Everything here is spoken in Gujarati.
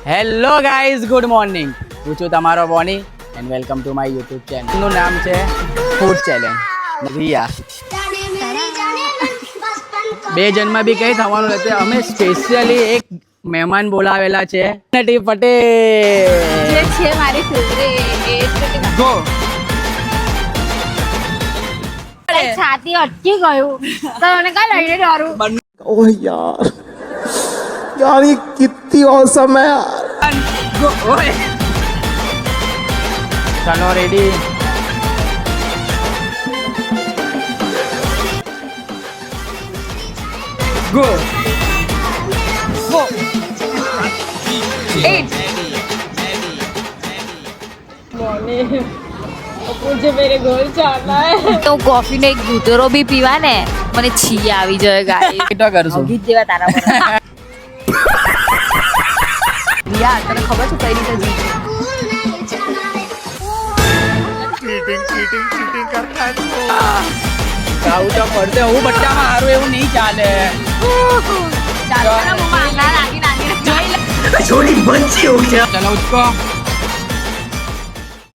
Hello guys, good morning. હું છું તમારો Boney and welcome to my YouTube channel. નું નામ છે ફૂડ ચેલેન્જ રિયા. બે જન્મમાં બી કંઈ થવાનું નથી. અમે સ્પેશિયલી એક મહેમાન બોલાવેલા છે, નટી પટેલ જે છે મારી ફેવરેટ. ગો. છાતી અટકી ગયું તો મને કઈ લઈને ડરું. ओह यार यार ये कितनी औसम है यार. ગો. ઓય ચાલો રેડી. Go go. 8 मुझे मेरे गोल चाहना है तो कॉफी ने एक दूधरो भी पीवा ने મને છી આવી જાય ગાય. કેટલા કરશું? ગીત જેવા તારા પર રિયા તને ખબર છે કઈ રીતે જીત આવું તો પડશે. હું બટ્ટામાં હારું એવું નહીં ચાલે. ચાલો હું માંગના લાગી નાખી જોઈ લે. ચલો ઉચકો.